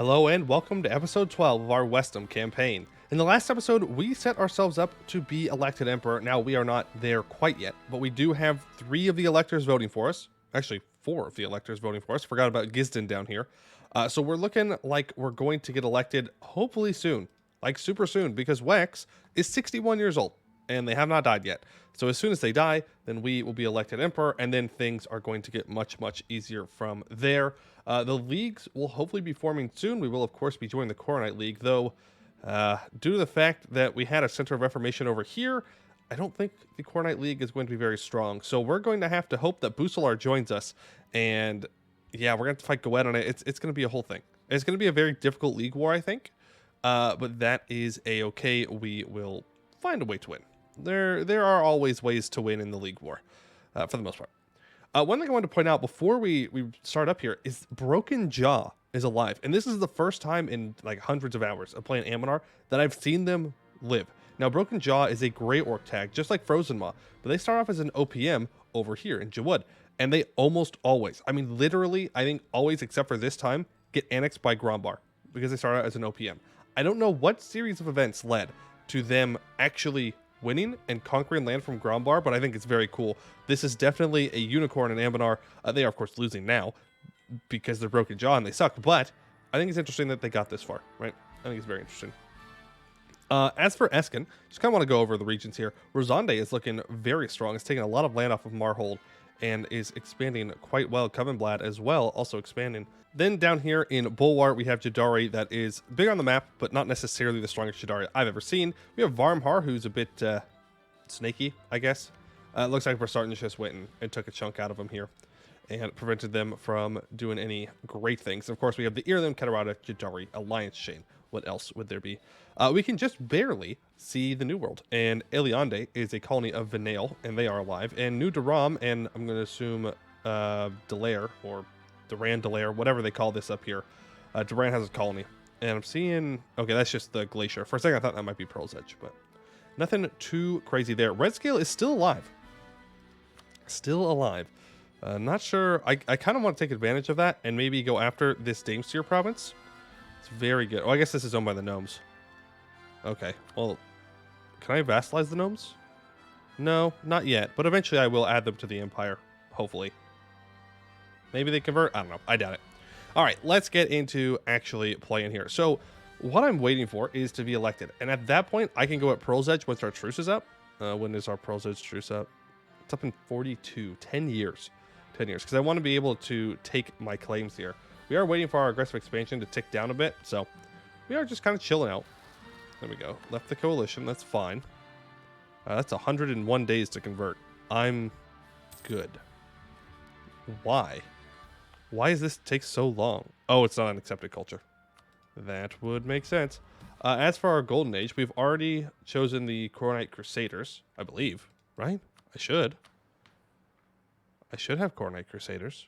Hello and welcome to episode 12 of our Wesdam campaign. In the last episode, we set ourselves up to be elected emperor. Now, we are not there quite yet, but we do have 3 of the electors voting for us. Actually, 4 of the electors voting for us. Forgot about Gisden down here. So we're looking like we're going to get elected hopefully soon. Like super soon, because Wex is 61 years old and they have not died yet. So as soon as they die, then we will be elected emperor, and then things are going to get much, much easier from there. The leagues will hopefully be forming soon. We will, of course, be joining the Coronate League, though due to the fact that we had a Center of Reformation over here, I don't think the Coronate League is going to be very strong. So we're going to have to hope that Bucelar joins us, and yeah, we're going to have to fight Goed on it. It's going to be a whole thing. It's going to be a very difficult league war, I think, but that is a-okay. We will find a way to win. There are always ways to win in the league war, for the most part. One thing I want to point out before we start up here is Broken Jaw is alive. And this is the first time in like hundreds of hours of playing Anbennar that I've seen them live. Now, Broken Jaw is a Grey Orc tag, just like Frozen Maw, but they start off as an OPM over here in Jawud. And they almost always, I mean, literally, I think always except for this time, get annexed by Grombar because they start out as an OPM. I don't know what series of events led to them actually winning and conquering land from Grombar, but I think it's very cool. This is definitely a unicorn in Anbennar. They are, of course, losing now because they're Broken Jaw and they suck, but I think it's interesting that they got this far, right? I think it's very interesting. As for Eskin, just kind of want to go over the regions here. Rosande is looking very strong. It's taking a lot of land off of Marhold and is expanding quite well. Covenblad as well, also expanding. Then down here in Bulwar, we have Jadari that is big on the map, but not necessarily the strongest Jadari I've ever seen. We have Varmhar, who's a bit snaky, I guess. Looks like Versartan just went and took a chunk out of them here and prevented them from doing any great things. And of course, we have the Irlim, Katarada, Jadari Alliance chain. What else would there be? We can just barely see the New World, and Eliande is a colony of Venail, and they are alive. And New Duram, and I'm going to assume Delaire, or Duran Delaire, whatever they call this up here. Duran has a colony, and I'm seeing, okay, that's just the glacier. For a second, I thought that might be Pearl's Edge, but nothing too crazy there. Red Scale is still alive. Still alive. Not sure. I kind of want to take advantage of that and maybe go after this Damestier province. It's very good. Oh, I guess this is owned by the gnomes. Okay, well, can I vassalize the gnomes? No, not yet, but eventually I will add them to the empire, hopefully. Maybe they convert? I don't know. I doubt it. All right, let's get into actually playing here. So what I'm waiting for is to be elected, and at that point, I can go at Pearl's Edge once our truce is up. When is our Pearl's Edge truce up? It's up in 42, 10 years. 10 years, because I want to be able to take my claims here. We are waiting for our aggressive expansion to tick down a bit, so we are just kind of chilling out. There we go. Left the coalition. That's fine. That's 101 days to convert. I'm good. Why? Why does this take so long? Oh, it's not an accepted culture. That would make sense. As for our Golden Age, we've already chosen the Coronite Crusaders, I believe, right? I should have Coronite Crusaders.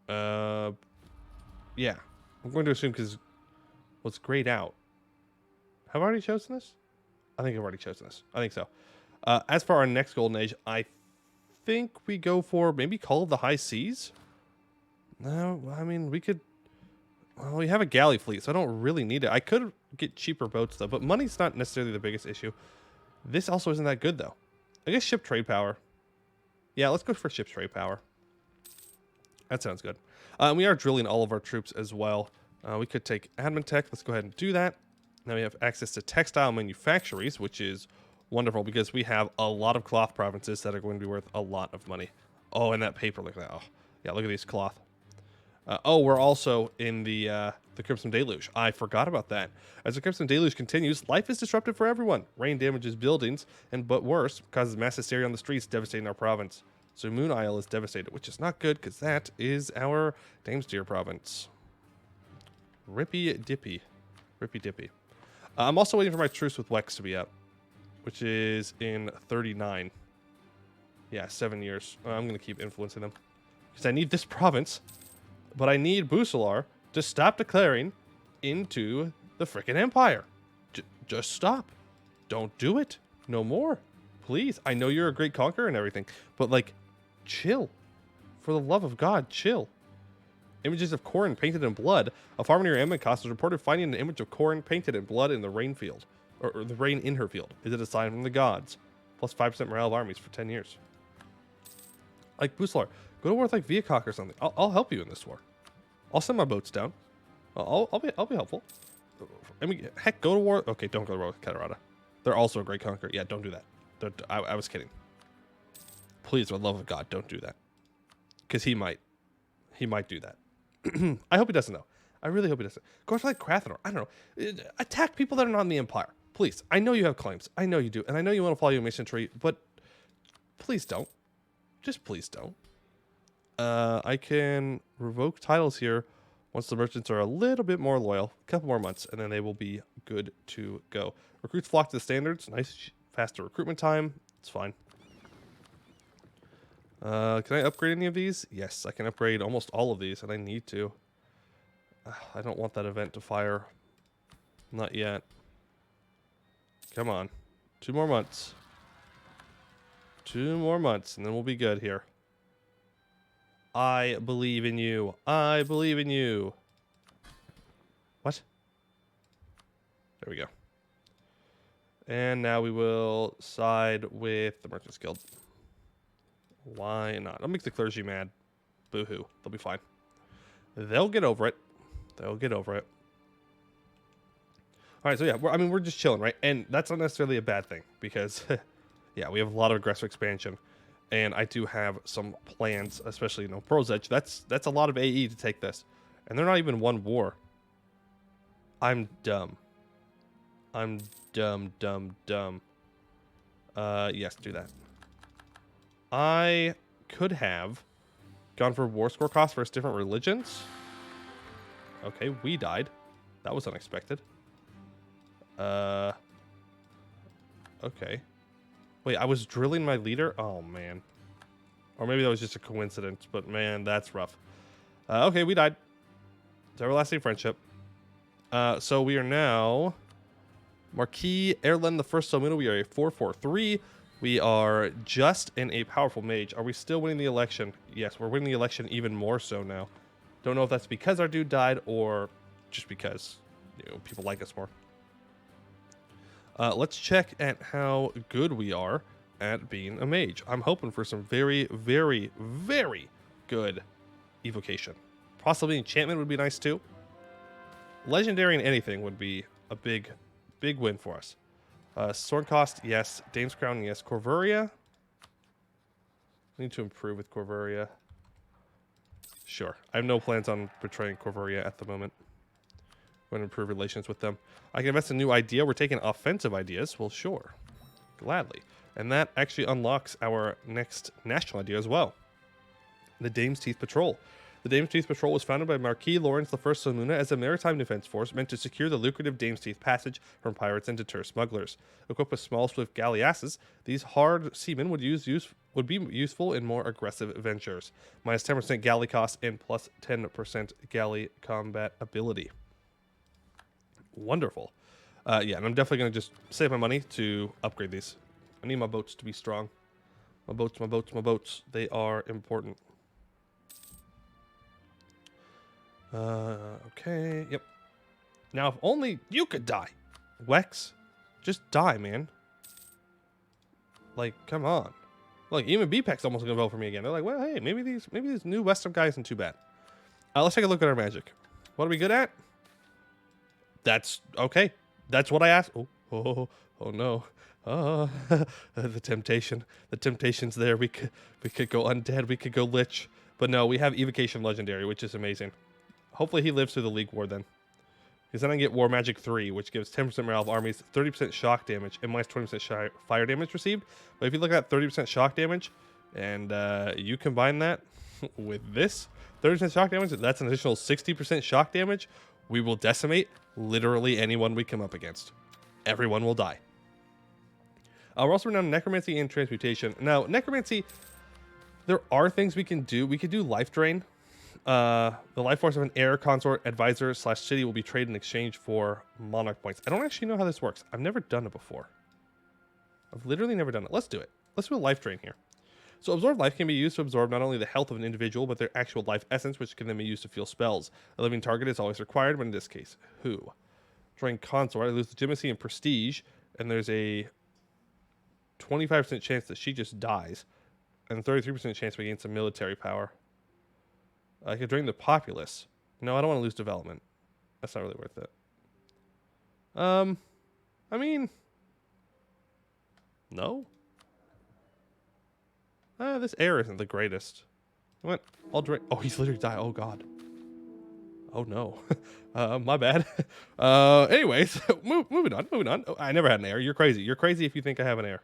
Yeah. I'm going to assume because what's grayed out. Have I already chosen this? I think I've already chosen this. I think so. As for our next Golden Age, I think we go for maybe Call of the High Seas. No, I mean, we could... Well, we have a galley fleet, so I don't really need it. I could get cheaper boats, though, but money's not necessarily the biggest issue. This also isn't that good, though. I guess ship trade power. Yeah, let's go for ship trade power. That sounds good. We are drilling all of our troops as well. We could take admin tech. Let's go ahead and do that. Now we have access to textile manufactories, which is wonderful because we have a lot of cloth provinces that are going to be worth a lot of money. Oh, and that paper, look at that. Oh, yeah, look at these cloth. Oh, we're also in the Crimson Deluge. I forgot about that. As the Crimson Deluge continues, life is disrupted for everyone. Rain damages buildings, and but worse, causes mass hysteria on the streets, devastating our province. So Moon Isle is devastated, which is not good because that is our Damestier province. Rippy dippy. Rippy dippy. I'm also waiting for my truce with Wex to be up, which is in 39. Yeah, 7 years. I'm going to keep influencing them because I need this province, but I need Bucelar to stop declaring into the frickin' empire. Just stop. Don't do it. No more. Please. I know you're a great conqueror and everything, but like, chill. For the love of God, chill. Images of Corin painted in blood. A farmer near Embark was reported finding an image of Corin painted in blood in the rain field. Or the rain in her field. Is it a sign from the gods? Plus 5% morale of armies for 10 years. Like Buslar, go to war with like Viacok or something. I'll help you in this war. I'll send my boats down. I'll be helpful. I mean, heck, go to war. Okay, don't go to war with Catarata. They're also a great conqueror. Yeah, don't do that. I was kidding. Please, for the love of God, don't do that. Because he might do that. I hope he doesn't, though. I really hope he doesn't. Go after like Crathanor. I don't know. Attack people that are not in the Empire. Please. I know you have claims. I know you do. And I know you want to follow your mission tree, but please don't. Just please don't. I can revoke titles here once the merchants are a little bit more loyal. A couple more months, and then they will be good to go. Recruits flock to the standards. Nice, faster recruitment time. It's fine. Can I upgrade any of these? Yes, I can upgrade almost all of these, and I need to. I don't want that event to fire. Not yet. Come on. 2 more months. 2 more months, and then we'll be good here. I believe in you. I believe in you. What? There we go. And now we will side with the Merchants Guild. Why not? I'll make the clergy mad. Boo-hoo. They'll be fine. They'll get over it. They'll get over it. All right, so yeah, we're just chilling, right? And that's not necessarily a bad thing because, yeah, we have a lot of aggressive expansion. And I do have some plans, especially, Pearl's Edge. That's a lot of AE to take this. And they're not even one war. I'm dumb. I'm dumb. Yes, do that. I could have gone for war score cost versus different religions. Okay, we died. That was unexpected. Okay. Wait, I was drilling my leader? Oh, man. Or maybe that was just a coincidence, but man, that's rough. Okay, we died. It's everlasting friendship. So we are now Marquis Erlen the First Salmuna. We are a 4-4-3. We are just in a powerful mage. Are we still winning the election? Yes, we're winning the election even more so now. Don't know if that's because our dude died or just because people like us more. Let's check at how good we are at being a mage. I'm hoping for some very, very, very good evocation. Possibly enchantment would be nice too. Legendary in anything would be a big win for us. Sword cost, yes. Dame's Crown, yes. Corvuria. I need to improve with Corvuria. Sure. I have no plans on betraying Corvuria at the moment. I'm going to improve relations with them. I can invest in a new idea. We're taking offensive ideas. Well, sure. Gladly. And that actually unlocks our next national idea as well. The Dame's Teeth Patrol. The Dame's Teeth Patrol was founded by Marquis Lawrence I Salmuna as a maritime defense force meant to secure the lucrative Dame's Teeth passage from pirates and deter smugglers. Equipped with small, swift galleasses, these hard seamen would be useful in more aggressive ventures. Minus 10% galley cost and plus 10% galley combat ability. Wonderful. Yeah, and I'm definitely going to just save my money to upgrade these. I need my boats to be strong. My boats. They are important. Okay, yep. Now, if only you could die. Wex, just die, man. Like, come on. Look, even BPEC's almost gonna vote for me again. They're like, well, hey, maybe these new Wesdam guys isn't too bad. Let's take a look at our magic. What are we good at? That's okay. That's what I asked. Oh no. The temptation. The temptation's there. We could go undead. We could go lich. But no, we have evocation legendary, which is amazing. Hopefully he lives through the League War then. Because then I get War Magic 3, which gives 10% morale of armies, 30% shock damage, and minus 20% fire damage received. But if you look at 30% shock damage, and you combine that with this 30% shock damage, that's an additional 60% shock damage. We will decimate literally anyone we come up against. Everyone will die. We're also renowned Necromancy and Transmutation. Now, Necromancy, there are things we can do. We could do Life Drain. The life force of an heir, consort, advisor / city will be traded in exchange for monarch points. I don't actually know how this works. I've never done it before. I've literally never done it. Let's do it. Let's do a life drain here. So absorb life can be used to absorb not only the health of an individual, but their actual life essence, which can then be used to fuel spells. A living target is always required, but in this case, who? During consort, I lose legitimacy and prestige, and there's a 25% chance that she just dies, and a 33% chance we gain some military power. I could drain the populace. No, I don't want to lose development. That's not really worth it. I mean, no. This air isn't the greatest. What? I'll drain. Oh, he's literally died. Oh god. Oh no. My bad. Anyways, moving on. Oh, I never had an air. You're crazy. You're crazy if you think I have an air.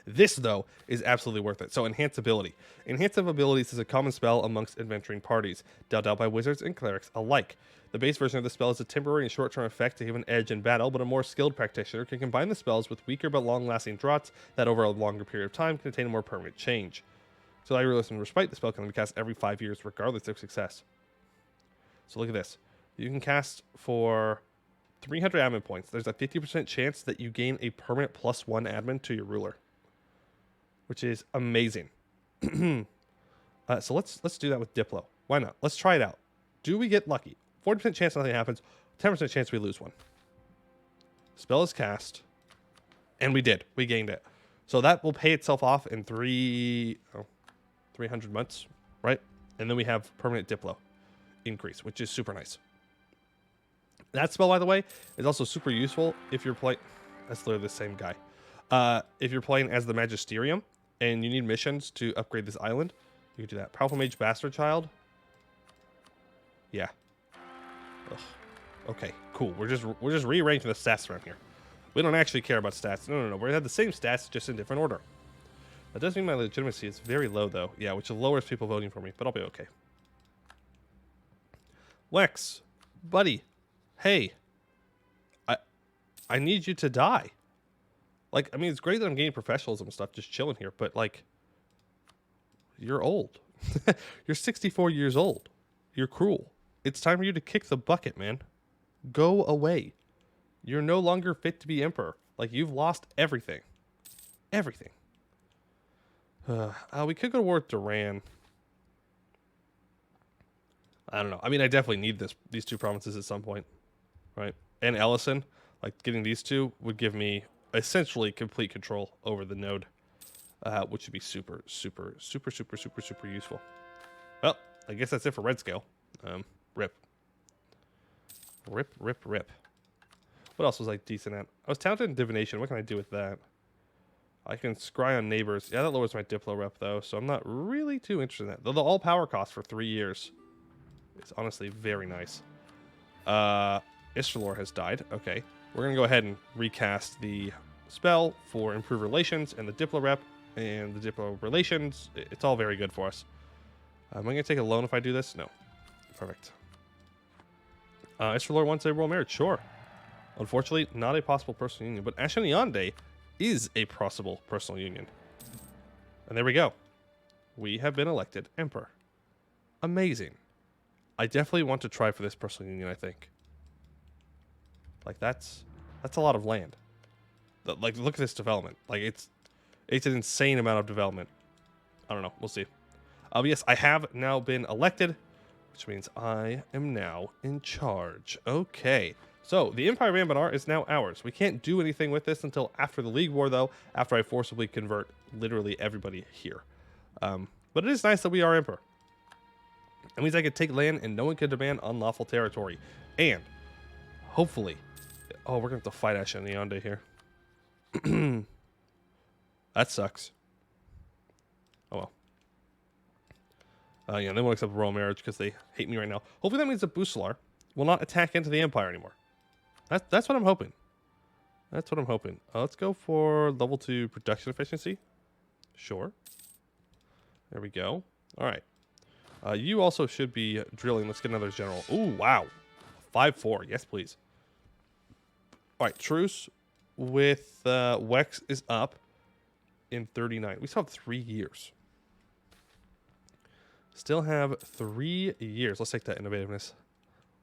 This, though, is absolutely worth it. So, Enhance Ability. Enhance of Abilities is a common spell amongst adventuring parties, dealt out by wizards and clerics alike. The base version of the spell is a temporary and short-term effect to give an edge in battle, but a more skilled practitioner can combine the spells with weaker but long-lasting draughts that over a longer period of time can attain a more permanent change. So, like Realism and Respite, the spell can be cast every 5 years, regardless of success. So, look at this. You can cast for 300 admin points. There's a 50% chance that you gain a permanent +1 admin to your ruler, which is amazing. So let's do that with Diplo. Why not? Let's try it out. Do we get lucky? 40% chance nothing happens. 10% chance we lose one. Spell is cast. And we did. We gained it. So that will pay itself off in 300 months, right? And then we have permanent Diplo increase, which is super nice. That spell, by the way, is also super useful if you're playing... That's literally the same guy. If you're playing as the Magisterium and you need missions to upgrade this island, you can do that. Powerful Mage Bastard Child. Yeah. Ugh. Okay, cool. We're just rearranging the stats around here. We don't actually care about stats. No. We have the same stats, just in different order. That does mean my legitimacy is very low, though. Yeah, which lowers people voting for me, but I'll be okay. Wex, buddy, hey, I need you to die. Like, I mean, it's great that I'm gaining professionalism and stuff, just chilling here, but, like, you're old. You're 64 years old. You're cruel. It's time for you to kick the bucket, man. Go away. You're no longer fit to be emperor. Like, you've lost everything. Everything. We could go to war with Duran. I don't know. I mean, I definitely need these two provinces at some point, right? And Ellison, like, getting these two would give me essentially complete control over the node, which would be super useful. Well, I guess that's it for red scale. Rip. What else was I decent at? I was talented in divination. What can I do with that? I can scry on neighbors. Yeah, that lowers my Diplo rep, though, so I'm not really too interested in that. Though the all-power cost for 3 years is honestly very nice. Istalor has died. Okay. We're going to go ahead and recast the spell for improved relations and the Diplo rep and the Diplo relations. It's all very good for us. Am I going to take a loan if I do this? No. Perfect. Istalor wants a royal marriage. Sure. Unfortunately, not a possible personal union, but Ashaniande is a possible personal union. And there we go. We have been elected emperor. Amazing. I definitely want to try for this personal union, I think. Like, that's a lot of land. Like, look at this development. Like, it's an insane amount of development. I don't know. We'll see. Yes, I have now been elected, which means I am now in charge. Okay. So, the Empire of Anbennar is now ours. We can't do anything with this until after the League War, though, after I forcibly convert literally everybody here. But it is nice that we are emperor. It means I could take land and no one can demand unlawful territory. And, hopefully... Oh, we're going to have to fight Ashaniande here. That sucks. Oh, well. Yeah, they won't accept royal marriage because they hate me right now. Hopefully that means that Busalar will not attack into the Empire anymore. That's what I'm hoping. That's what I'm hoping. Let's go for level 2 production efficiency. Sure. There we go. All right. You also should be drilling. Let's get another general. Ooh, wow. 5-4. Yes, please. All right. Truce with Wex is up in 39. We still have 3 years. Still have 3 years. Let's take that innovativeness.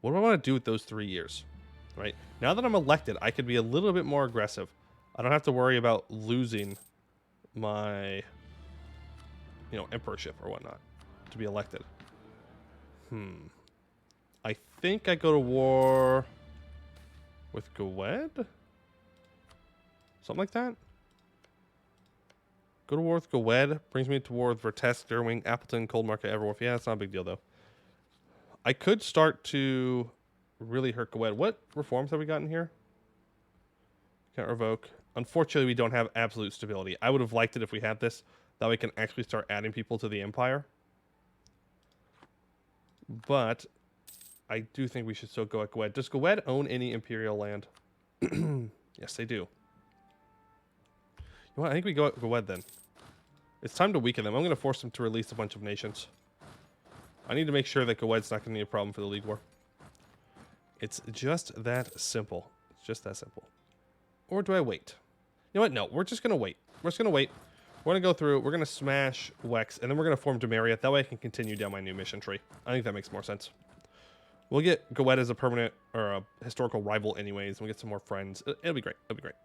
What do I want to do with those 3 years? Right? Now that I'm elected, I could be a little bit more aggressive. I don't have to worry about losing my you know, emperorship or whatnot to be elected. I think I go to war with Gwed? Something like that? Go to war with Gwed. Brings me to war with Vertesk, Durwing, Appleton, Cold Market, Everwolf. Yeah, it's not a big deal, though. I could start to really hurt Gwed. What reforms have we gotten here? Can't revoke. Unfortunately, we don't have absolute stability. I would have liked it if we had this. That way we can actually start adding people to the Empire. But I do think we should still go at Gwed. Does Gwed own any Imperial land? Yes, they do. You know what? I think we go at Gwed then. It's time to weaken them. I'm going to force them to release a bunch of nations. I need to make sure that Gwed's not going to be a problem for the League War. It's just that simple. It's just that simple. Or do I wait? You know what? No, we're just going to wait. We're just going to wait. We're going to go through. We're going to smash Wex, and then we're going to form Demeria. That way I can continue down my new mission tree. I think that makes more sense. We'll get Gwed as a permanent or a historical rival anyways, and we'll get some more friends. It'll be great. It'll be great.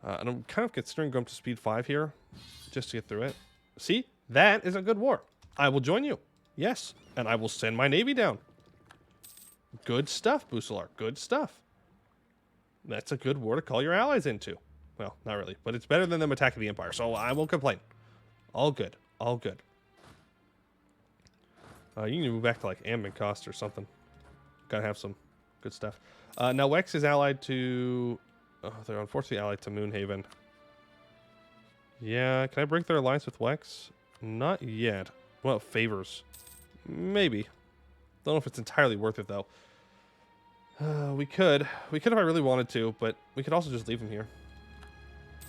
And I'm kind of considering going to speed 5 here just to get through it. See? That is a good war. I will join you. Yes. And I will send my navy down. Good stuff, Bucelar. Good stuff. That's a good war to call your allies into. Well, not really, but it's better than them attacking the Empire, so I won't complain. All good. All good. You can move back to like Ambin Cost or something. Gotta have some good stuff. Now Wex is allied to... Oh, they're unfortunately allied to Moonhaven. Yeah, can I break their alliance with Wex? Not yet. Well, favors. Maybe. Don't know if it's entirely worth it, though. We could. We could if I really wanted to, but we could also just leave them here.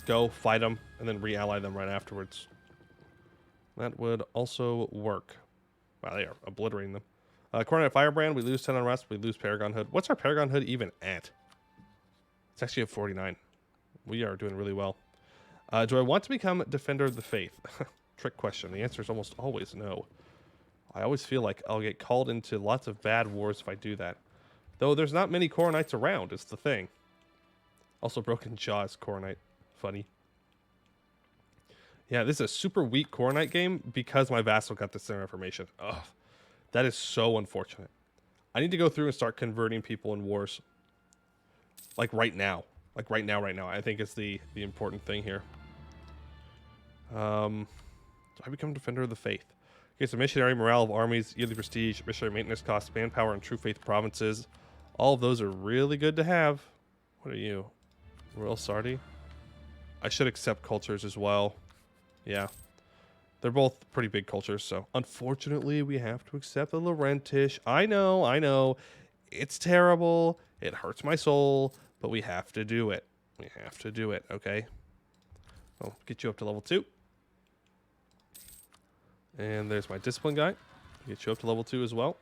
Go, fight them, and then re-ally them right afterwards. That would also work. Wow, they are obliterating them. Coronet Firebrand, we lose 10 on rest, we lose Paragon Hood. What's our Paragon Hood even at? It's actually at 49. We are doing really well. Do I want to become Defender of the Faith? Trick question. The answer is almost always no. I always feel like I'll get called into lots of bad wars if I do that. Though there's not many Coronites around, is the thing. Also, Broken Jaw is Coronite. Funny. Yeah, this is a super weak Coronite game because my vassal got the center information. Ugh. That is so unfortunate. I need to go through and start converting people in wars. Like right now. Like right now. I think it's the important thing here. Do I become Defender of the Faith? Okay, so missionary, morale of armies, yearly prestige, missionary maintenance costs, manpower, and true faith provinces. All of those are really good to have. What are you? Royal Sardi? I should accept cultures as well. Yeah. They're both pretty big cultures, so unfortunately we have to accept the Laurentish. I know. It's terrible. It hurts my soul, but we have to do it. We have to do it, okay? I'll get you up to level 2. And there's my discipline guy. Get you up to level 2 as well.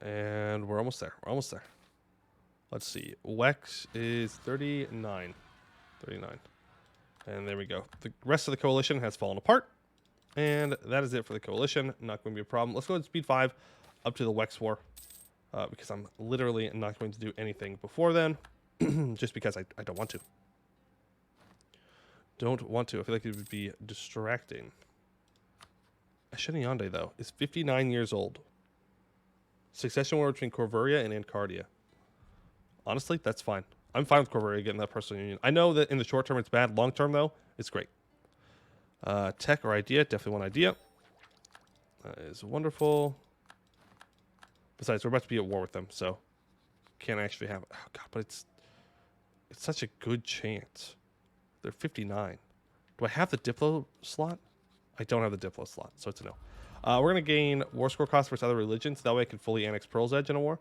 And we're almost there. We're almost there. Let's see. Wex is 39. 39. And there we go. The rest of the coalition has fallen apart. And that is it for the coalition. Not going to be a problem. Let's go ahead and speed 5 up to the Wex War. Because I'm literally not going to do anything before then. Just because I don't want to. Don't want to. I feel like it would be distracting. Asheniande, though, is 59 years old. Succession war between Corvuria and Ancardia. Honestly, that's fine. I'm fine with Corvuria getting that personal union. I know that in the short term it's bad. Long term, though, it's great. Tech or idea, definitely one idea. That is wonderful. Besides, we're about to be at war with them, so can't actually have... Oh, God, but it's such a good chance. They're 59. Do I have the Diplo slot? I don't have the Diplo slot, so it's a no. We're going to gain war score costs versus other religions. That way I can fully annex Pearl's Edge in a war.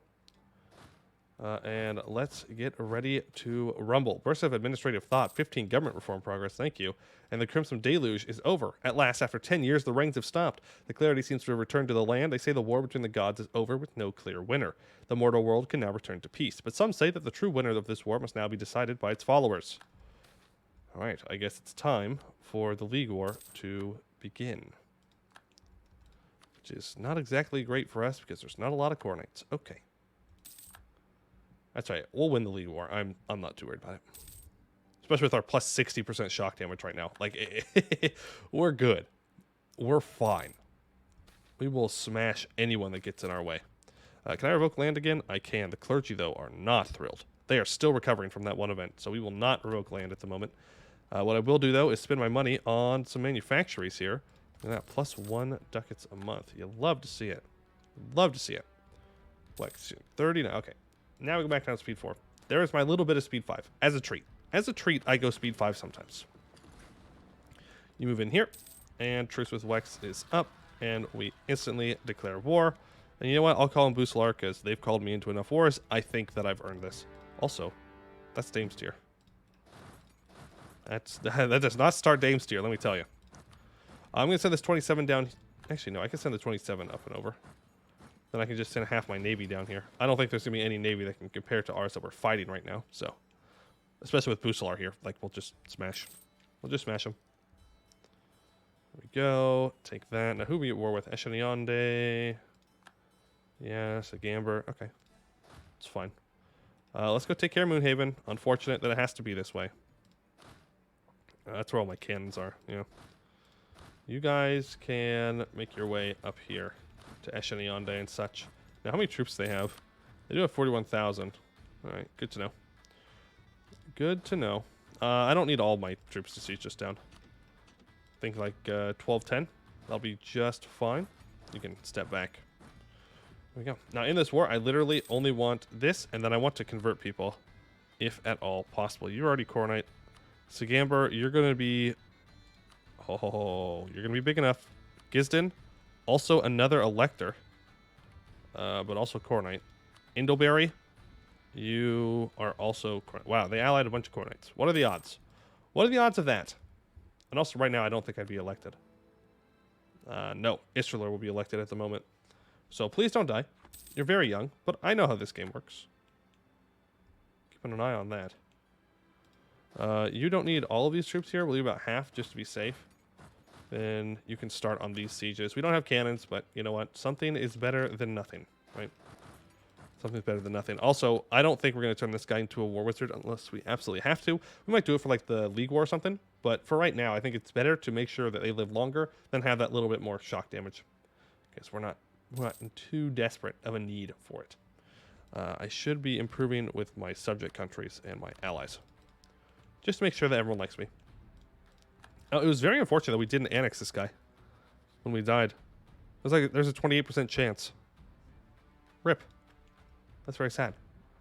And let's get ready to rumble. Burst of administrative thought. 15 government reform progress. Thank you. And the Crimson Deluge is over. At last, after 10 years, the rains have stopped. The clarity seems to have returned to the land. They say the war between the gods is over with no clear winner. The mortal world can now return to peace. But some say that the true winner of this war must now be decided by its followers. All right, I guess it's time for the League War to begin. Which is not exactly great for us because there's not a lot of Coronites. Okay. That's right. We'll win the League War. I'm not too worried about it. Especially with our plus 60% shock damage right now. Like, we're good. we're fine. We will smash anyone that gets in our way. Can I revoke land again? I can. The clergy, though, are not thrilled. They are still recovering from that one event, so we will not revoke land at the moment. What I will do, though, is spend my money on some manufactories here. Look at that, plus 1 ducats a month. You love to see it. Love to see it. What, 30 now? Okay. Now we go back down to speed 4. There is my little bit of speed 5, as a treat. As a treat, I go speed 5 sometimes. You move in here, and truce with Wex is up, and we instantly declare war. And you know what? I'll call them Bucelar, because they've called me into enough wars. I think that I've earned this. Also, that's Dame's tier. That does not start Dame's tier, let me tell you. I'm going to send this 27 down. Actually, no, I can send the 27 up and over. Then I can just send half my navy down here. I don't think there's going to be any navy that can compare to ours that we're fighting right now. So, especially with Bucelar here. Like, we'll just smash. We'll just smash them. There we go. Take that. Now, who are we at war with? Esheniande. Yes, a Gamber. Okay. It's fine. Let's go take care of Moonhaven. Unfortunate that it has to be this way. That's where all my cannons are, you know. You guys can make your way up here to Esheniande and such. Now, how many troops do they have? They do have 41,000. All right, good to know. Good to know. I don't need all my troops to siege just down. I think like 12, 10. That'll be just fine. You can step back. There we go. Now, in this war, I literally only want this, and then I want to convert people, if at all possible. You're already Coronite. Sagamber, you're going to be... Oh, you're going to be big enough. Gisden, also another Elector, but also Coronite. Indleberry, you are also... Wow, they allied a bunch of Coronites. What are the odds? What are the odds of that? And also, right now, I don't think I'd be elected. No, Istraler will be elected at the moment. So please don't die. You're very young, but I know how this game works. Keeping an eye on that. You don't need all of these troops here. We'll leave about half just to be safe. Then you can start on these sieges. We don't have cannons, but you know what? Something is better than nothing, right? Something's better than nothing. Also, I don't think we're going to turn this guy into a war wizard unless we absolutely have to. We might do it for like the League War or something, but for right now, I think it's better to make sure that they live longer than have that little bit more shock damage. Because we're not in too desperate of a need for it. I should be improving with my subject countries and my allies. Just to make sure that everyone likes me. It was very unfortunate that we didn't annex this guy when we died. It was like there's a 28% chance. RIP. That's very sad.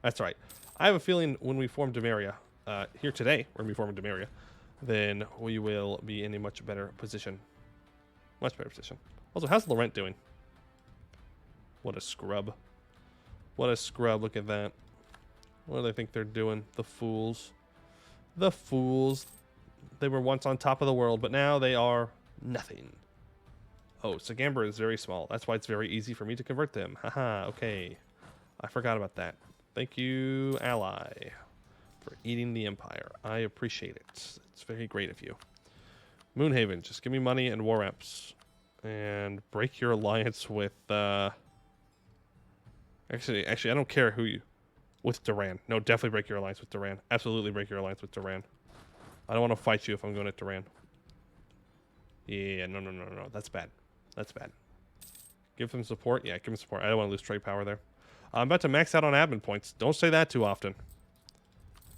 That's all right. I have a feeling when we form Demeria, here today, when we form Demeria, then we will be in a much better position. Much better position. Also, how's Laurent doing? What a scrub. What a scrub. Look at that. What do they think they're doing? The fools. The fools. They were once on top of the world, but now they are nothing. Oh, Sagamber is very small. That's why it's very easy for me to convert them. Haha, okay. I forgot about that. Thank you, ally, for eating the empire. I appreciate it. It's very great of you. Moonhaven, just give me money and war reps. And break your alliance with, Actually, I don't care who you... With Duran. No, definitely break your alliance with Duran. Absolutely break your alliance with Duran. I don't want to fight you if I'm going at Duran. Yeah, no. That's bad. That's bad. Give them support? Yeah, give them support. I don't want to lose trade power there. I'm about to max out on admin points. Don't say that too often.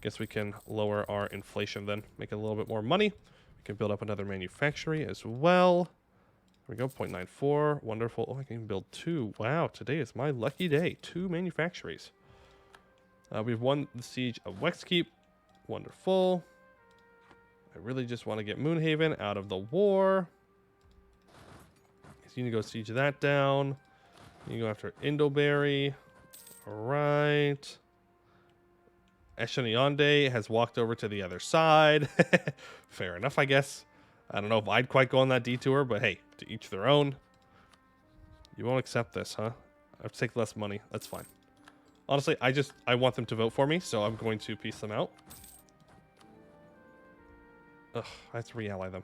Guess we can lower our inflation then. Make a little bit more money. We can build up another manufactory as well. There we go, 0.94. Wonderful. Oh, I can build 2. Wow, today is my lucky day. 2 manufactories. We've won the siege of Wexkeep. Wonderful. I really just want to get Moonhaven out of the war. So you need to go siege that down. You can go after Indleberry. All right. Esheniande has walked over to the other side. Fair enough, I guess. I don't know if I'd quite go on that detour, but hey, to each their own. You won't accept this, huh? I have to take less money. That's fine. Honestly, I want them to vote for me, so I'm going to piece them out. Ugh, I have to re-ally them.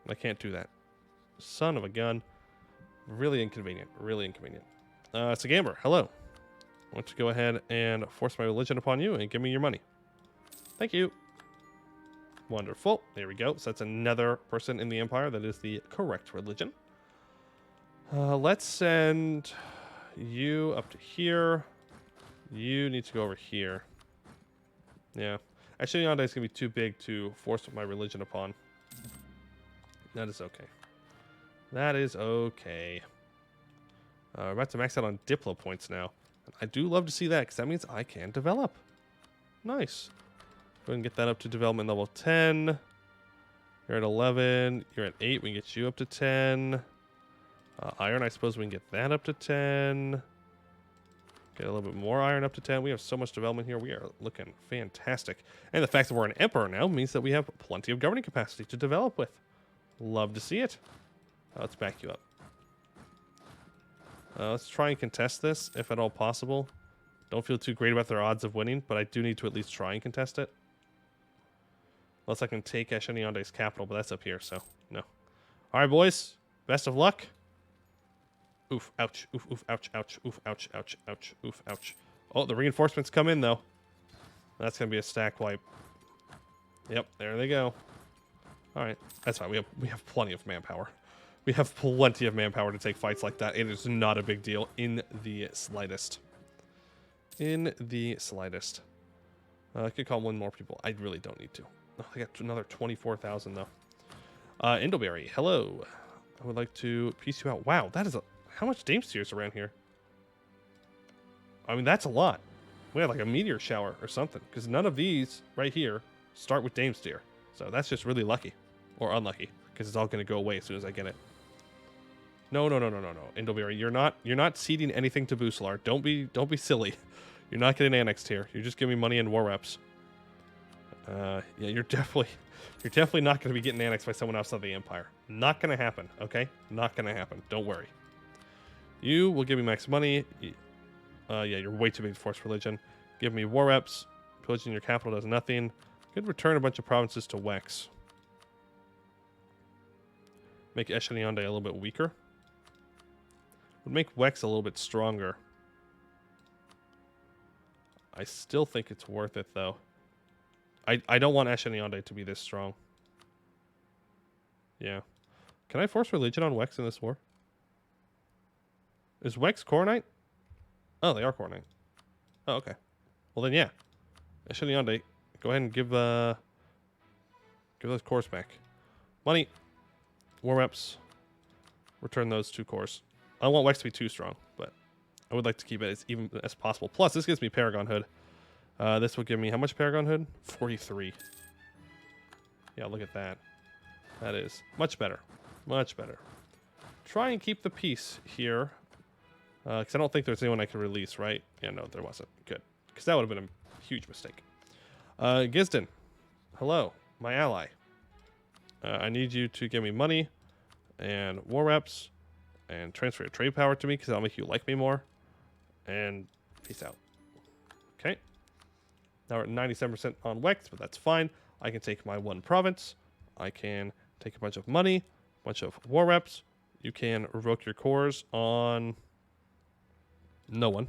I can't do that. Son of a gun. Really inconvenient. Really inconvenient. Sagamber, hello. I want to go ahead and force my religion upon you and give me your money. Thank you. Wonderful. There we go. So that's another person in the empire that is the correct religion. Let's send you up to here. You need to go over here. Yeah. Actually, Yonda is going to be too big to force my religion upon. That is okay. That is okay. We're about to max out on Diplo points now. I do love to see that because that means I can develop. Nice. Go ahead and get that up to development level 10. You're at 11. You're at 8. We can get you up to 10. Iron, I suppose we can get that up to 10. Get a little bit more iron up to 10. We have so much development here. We are looking fantastic. And the fact that we're an emperor now means that we have plenty of governing capacity to develop with. Love to see it. Let's back you up. Let's try and contest this, if at all possible. Don't feel too great about their odds of winning, but I do need to at least try and contest it. Unless I can take Esheniande's capital, but that's up here, so no. All right, boys. Best of luck. Oof, ouch, oof, oof, ouch, ouch, oof, ouch, ouch, ouch, oof, ouch. Oh, the reinforcements come in, though. That's going to be a stack wipe. Yep, there they go. All right, that's fine. We have plenty of manpower. We have plenty of manpower to take fights like that. It is not a big deal in the slightest. In the slightest. I could call one more people. I really don't need to. Oh, I got another 24,000, though. Indleberry, hello. I would like to piece you out. Wow, that is a... How much Dame Steers around here? I mean, that's a lot. We have like a meteor shower or something. Because none of these right here start with Dame Steer. So that's just really lucky. Or unlucky. Because it's all going to go away as soon as I get it. No. Indleberry, you're not ceding anything to Bucelar. Don't be silly. You're not getting annexed here. You're just giving me money and war reps. Yeah, you're definitely not going to be getting annexed by someone outside the Empire. Not going to happen, okay? Not going to happen. Don't worry. You will give me max money. Yeah, you're way too big to force religion. Give me war reps. Pillaging your capital does nothing. Could return a bunch of provinces to Wex. Make Esheniande a little bit weaker. Would make Wex a little bit stronger. I still think it's worth it, though. I don't want Esheniande to be this strong. Yeah. Can I force religion on Wex in this war? Is Wex Coronite? Oh, they are Coronite. Oh, okay. Well, then, yeah. Esheniande, go ahead and give those cores back. Money. War reps. Return those 2 cores. I don't want Wex to be too strong, but I would like to keep it as even as possible. Plus, this gives me Paragon Hood. This will give me how much Paragon Hood? 43. Yeah, look at that. That is much better. Much better. Try and keep the peace here. Because I don't think there's anyone I can release, right? Yeah, no, there wasn't. Good. Because that would have been a huge mistake. Gisden. Hello, my ally. I need you to give me money and war reps and transfer your trade power to me because that'll make you like me more. And peace out. Okay. Now we're at 97% on Wex, but that's fine. I can take my 1 province. I can take a bunch of money, a bunch of war reps. You can revoke your cores on no one.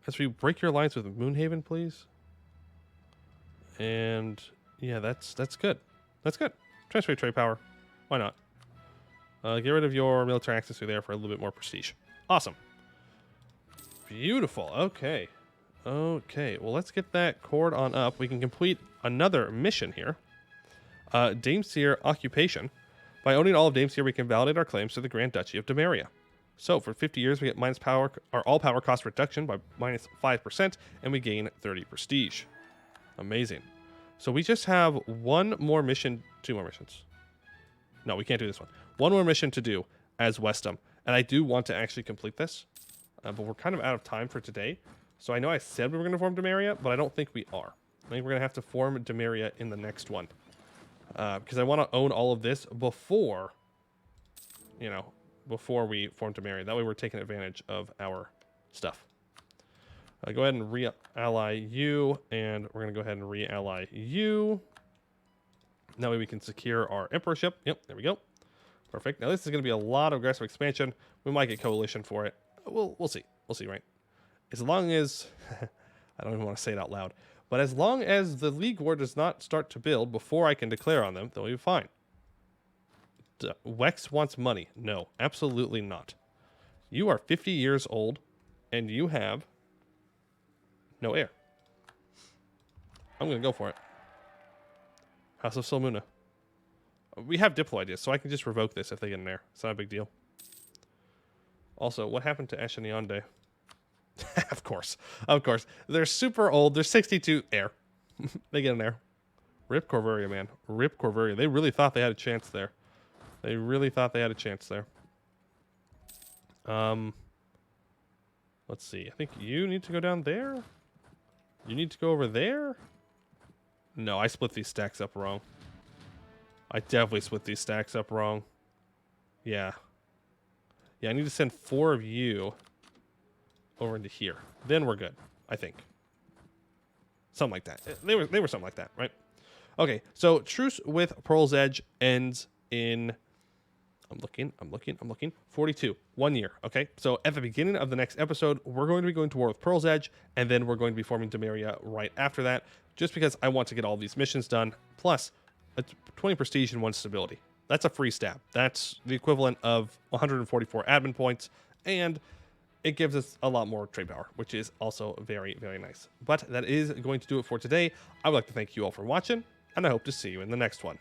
As we break your alliance with Moonhaven, please. And yeah, that's good. That's good. Transfer your trade power. Why not? Get rid of your military access through there for a little bit more prestige. Awesome. Beautiful. Okay. Okay. Well, let's get that cord on up. We can complete another mission here. Dameseer Occupation. By owning all of Dameseer, we can validate our claims to the Grand Duchy of Demaria. So for 50 years, we get minus power, or all power cost reduction by minus 5%, and we gain 30 prestige. Amazing. So we just have 1 more mission, 2 more missions. No, we can't do this one. 1 more mission to do as Wesdam. And I do want to actually complete this, but we're kind of out of time for today. So I know I said we were going to form Demaria, but I don't think we are. I think we're going to have to form Demaria in the next one. Because I want to own all of this before, before we form Demaria. That way we're taking advantage of our stuff. Go ahead and re-ally you, and we're going to go ahead and re-ally you. That way we can secure our emperorship. Yep, there we go. Perfect. Now this is going to be a lot of aggressive expansion. We might get coalition for it. We'll see. We'll see, right? As long as... I don't even want to say it out loud. But as long as the League War does not start to build before I can declare on them, they'll be fine. Wex wants money. No, absolutely not. You are 50 years old, and you have no heir. I'm going to go for it. House of Solmuna. We have Diplo ideas, so I can just revoke this if they get an heir. It's not a big deal. Also, what happened to Ashenionde? Of course. Of course. They're super old. They're 62. Heir. They get an heir. Rip Corvuria, man. Rip Corvuria. They really thought they had a chance there. They really thought they had a chance there. Let's see. I think you need to go down there. You need to go over there. No, I split these stacks up wrong. I definitely split these stacks up wrong. Yeah. Yeah, I need to send 4 of you over into here. Then we're good, I think. Something like that. They were something like that, right? Okay, so Truce with Pearl's Edge ends in... I'm looking. 42. 1 year, okay? So at the beginning of the next episode, we're going to be going to war with Pearl's Edge, and then we're going to be forming Demaria right after that, just because I want to get all these missions done, plus a 20 prestige and 1 stability. That's a free stab. That's the equivalent of 144 admin points, and it gives us a lot more trade power, which is also very, very nice. But that is going to do it for today. I would like to thank you all for watching, and I hope to see you in the next one.